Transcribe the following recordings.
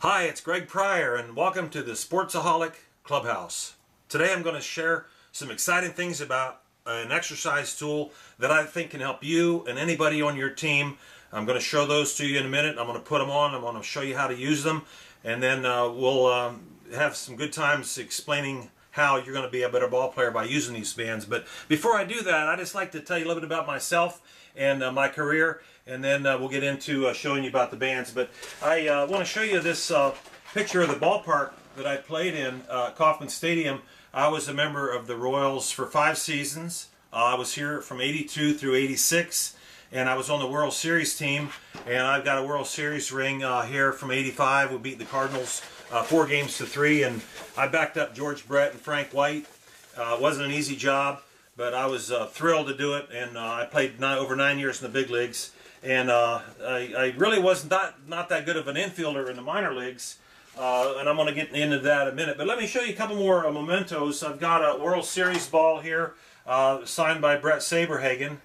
Hi, it's Greg Pryor and welcome to the Sports-Aholic Clubhouse. Today I'm going to share some exciting things about an exercise tool that I think can help you and anybody on your team. I'm going to show those to you in a minute. I'm going to put them on. I'm going to show you how to use them, and then we'll have some good times explaining how you're going to be a better ball player by using these bands. But before I do that, I just like to tell you a little bit about myself and my career, and then we'll get into showing you about the bands. But I want to show you this picture of the ballpark that I played in, Kauffman Stadium. I was a member of the Royals for 5 seasons. I was here from '82 through '86, and I was on the World Series team, and I've got a World Series ring here from '85. We beat the Cardinals 4-3, and I backed up George Brett and Frank White. It wasn't an easy job, but I was thrilled to do it, and I played over 9 years in the big leagues. And I really was not that good of an infielder in the minor leagues, and I'm going to get into that in a minute. But let me show you a couple more mementos. I've got a World Series ball here, signed by Brett Saberhagen.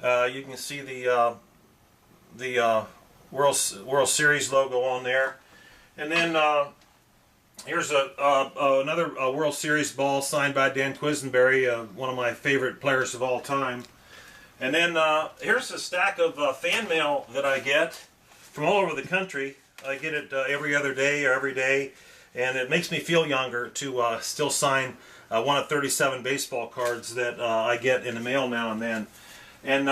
You can see the World Series logo on there. And then here's another World Series ball signed by Dan Quisenberry, one of my favorite players of all time. And then here's a stack of fan mail that I get from all over the country. I get it every other day or every day, and it makes me feel younger to still sign one of 37 baseball cards that I get in the mail now and then. And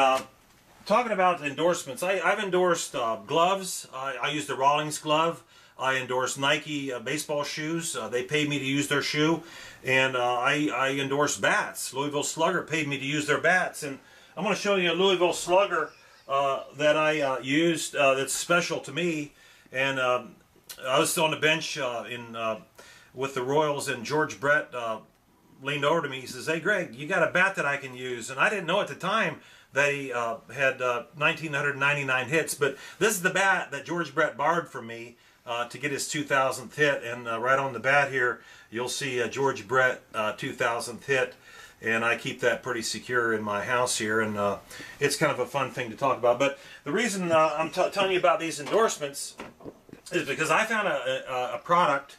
talking about endorsements, I've endorsed gloves. I use the Rawlings glove. I endorse Nike baseball shoes. They paid me to use their shoe. And I endorse bats. Louisville Slugger paid me to use their bats. And I'm going to show you a Louisville Slugger that I used that's special to me. And I was still on the bench with the Royals, and George Brett leaned over to me. He says, "Hey, Greg, you got a bat that I can use." And I didn't know at the time that he had 1,999 hits. But this is the bat that George Brett borrowed from me to get his 2,000th hit. And right on the bat here, you'll see George Brett 2,000th hit. And I keep that pretty secure in my house here, and it's kind of a fun thing to talk about. But the reason I'm telling you about these endorsements is because I found a product,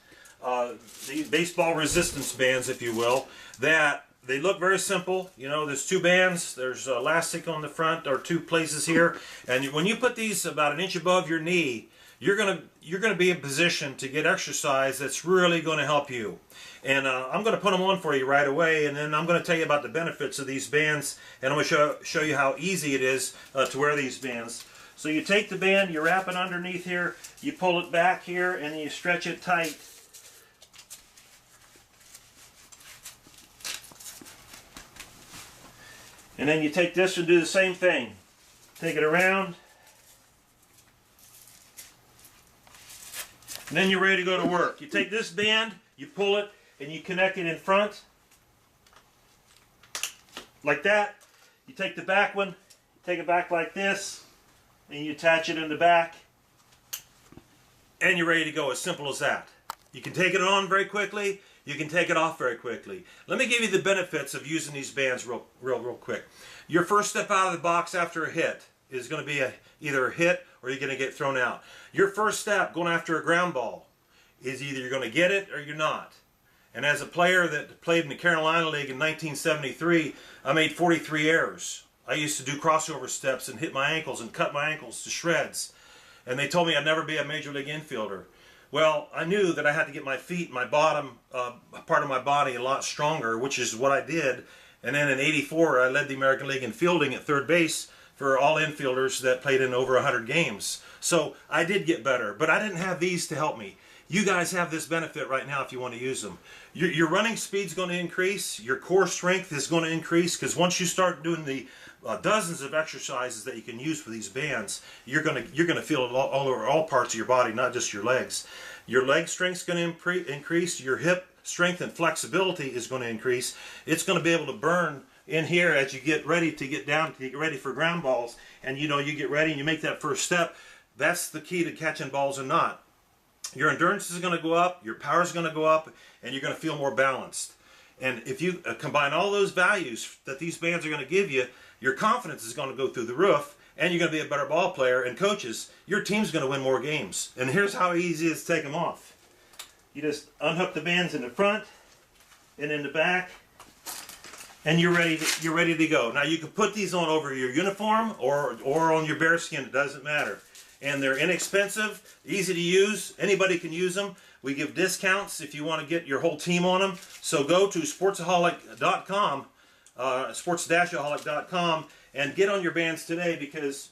these baseball resistance bands, if you will, that they look very simple. You know, there's 2 bands, there's elastic on the front, or 2 places here, and when you put these about an inch above your knee, you're gonna be in position to get exercise that's really going to help you. And I'm going to put them on for you right away, and then I'm going to tell you about the benefits of these bands, and I'm going to show you how easy it is to wear these bands. So you take the band, you wrap it underneath here, you pull it back here, and you stretch it tight. And then you take this and do the same thing. Take it around. And then you're ready to go to work. You take this band, you pull it, and you connect it in front, like that. You take the back one, take it back like this, and you attach it in the back, and you're ready to go. As simple as that. You can take it on very quickly, you can take it off very quickly. Let me give you the benefits of using these bands real quick. Your first step out of the box after a hit is going to be either a hit or you're going to get thrown out. Your first step going after a ground ball is either you're going to get it or you're not. And as a player that played in the Carolina League in 1973, I made 43 errors. I used to do crossover steps and hit my ankles and cut my ankles to shreds. And they told me I'd never be a major league infielder. Well, I knew that I had to get my feet, my bottom part of my body, a lot stronger, which is what I did. And then in '84, I led the American League in fielding at third base for all infielders that played in over 100 games. So I did get better, but I didn't have these to help me. You guys have this benefit right now if you want to use them. Your running speed's going to increase. Your core strength is going to increase, because once you start doing the dozens of exercises that you can use for these bands, you're going to feel it all over all parts of your body, not just your legs. Your leg strength's going to increase. Your hip strength and flexibility is going to increase. It's going to be able to burn in here as you get ready to get down, to get ready for ground balls. And you know, you get ready and you make that first step. That's the key to catching balls or not. Your endurance is going to go up, your power is going to go up, and you're going to feel more balanced. And if you combine all those values that these bands are going to give you, your confidence is going to go through the roof, and you're going to be a better ball player. And coaches, your team's going to win more games. And here's how easy it is to take them off. You just unhook the bands in the front and in the back, and you're ready to go. Now you can put these on over your uniform or on your bare skin. It doesn't matter. And they're inexpensive, easy to use. Anybody can use them. We give discounts if you want to get your whole team on them. So go to Sports-Aholic.com, Sports-Aholic.com, and get on your bands today, because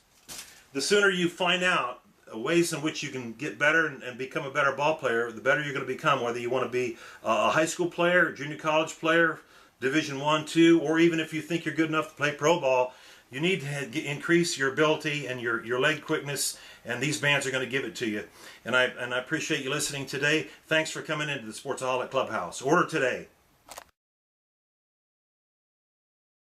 the sooner you find out ways in which you can get better and become a better ball player, the better you're going to become, whether you want to be a high school player, a junior college player, Division I, II, or even if you think you're good enough to play pro ball. You need to increase your ability and your leg quickness, and these bands are going to give it to you. And I appreciate you listening today. Thanks for coming into the Sports-Aholic Clubhouse. Order today.